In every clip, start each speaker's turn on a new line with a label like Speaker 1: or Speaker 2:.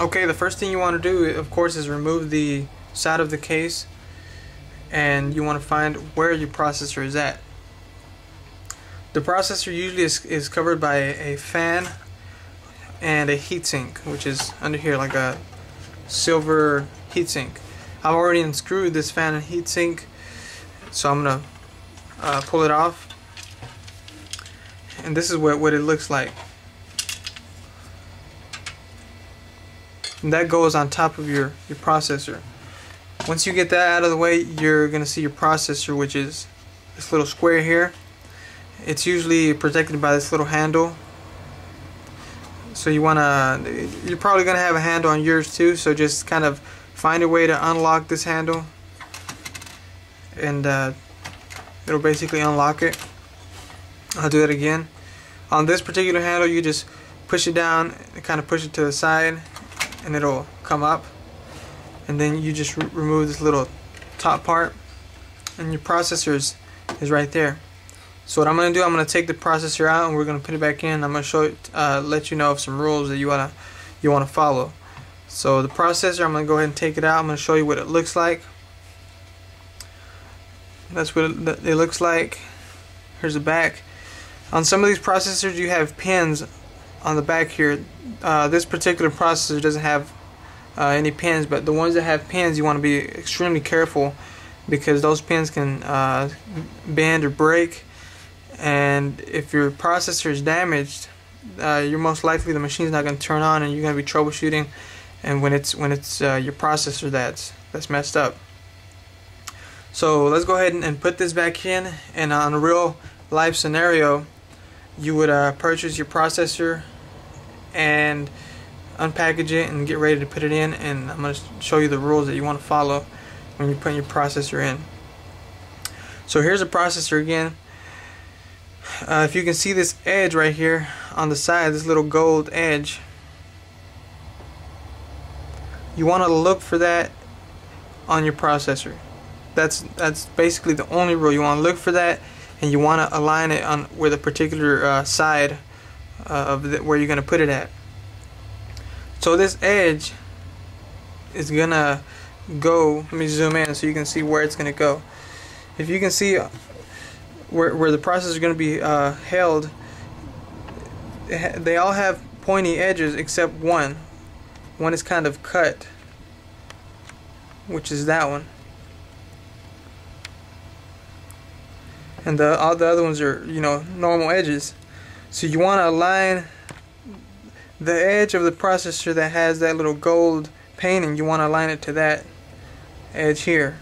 Speaker 1: Okay, the first thing you want to do, of course, is remove the side of the case, and you want to find where your processor is at. The processor usually is covered by a fan and a heatsink, which is under here, like a silver heatsink. I've already unscrewed this fan and heatsink, so I'm gonna pull it off, and this is what it looks like. And that goes on top of your processor. Once you get that out of the way, you're gonna see your processor, which is this little square here. It's usually protected by this little handle. So you're probably gonna have a handle on yours too, so just kind of find a way to unlock this handle, and it'll basically unlock it. I'll do that again. On this particular handle, you just push it down and kind of push it to the side, and it'll come up, and then you just remove this little top part, and your processor is right there. So what I'm going to do, I'm going to take the processor out, and we're going to put it back in. I'm going to show it, let you know of some rules that you want to follow. So the processor, I'm going to go ahead and take it out. I'm going to show you what it looks like. That's what it looks like. Here's the back. On some of these processors, you have pins on the back here. This particular processor doesn't have any pins, but the ones that have pins, you want to be extremely careful, because those pins can bend or break, and if your processor is damaged, you're most likely the machine's not going to turn on, and you're going to be troubleshooting, and when it's your processor that's messed up. So let's go ahead and put this back in, and on a real life scenario, you would purchase your processor and unpackage it and get ready to put it in, and I'm going to show you the rules that you want to follow when you're putting your processor in. So here's the processor again. If you can see this edge right here on the side, this little gold edge, you want to look for that on your processor. That's basically the only rule. You want to look for that, and you want to align it on where the particular side of where you're going to put it at. So this edge is gonna go, let me zoom in so you can see where it's gonna go. If you can see where the processor is gonna be held, they all have pointy edges except one. One is kind of cut, which is that one, and all the other ones are, normal edges. So you want to align the edge of the processor that has that little gold painting. You want to align it to that edge here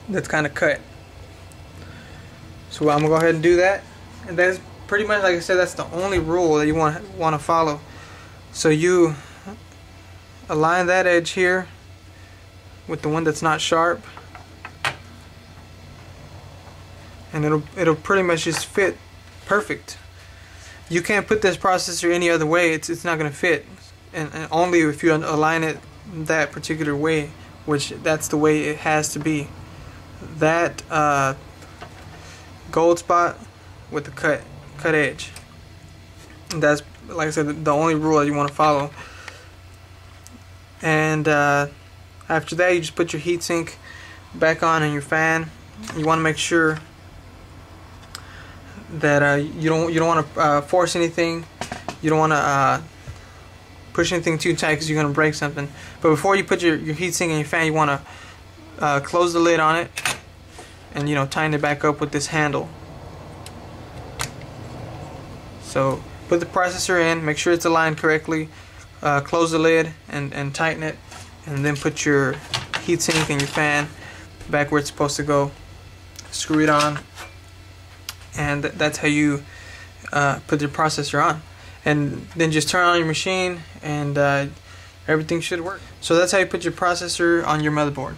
Speaker 1: that's kind of cut. So I'm gonna go ahead and do that, and that's pretty much, like I said, that's the only rule that you want to follow. So you align that edge here with the one that's not sharp, and it'll pretty much just fit perfect. You can't put this processor any other way. It's not going to fit, and only if you align it that particular way, which that's the way it has to be. That gold spot with the cut edge. And that's, like I said, the only rule that you want to follow. And after that, you just put your heatsink back on and your fan. You want to make sure that you don't want to force anything. You don't want to push anything too tight, because you're going to break something. But before you put your heatsink and your fan, you want to close the lid on it, and tighten it back up with this handle. So put the processor in, make sure it's aligned correctly, close the lid and tighten it, and then put your heatsink and your fan back where it's supposed to go. Screw it on, and that's how you put your processor on. And then just turn on your machine, and everything should work. So that's how you put your processor on your motherboard.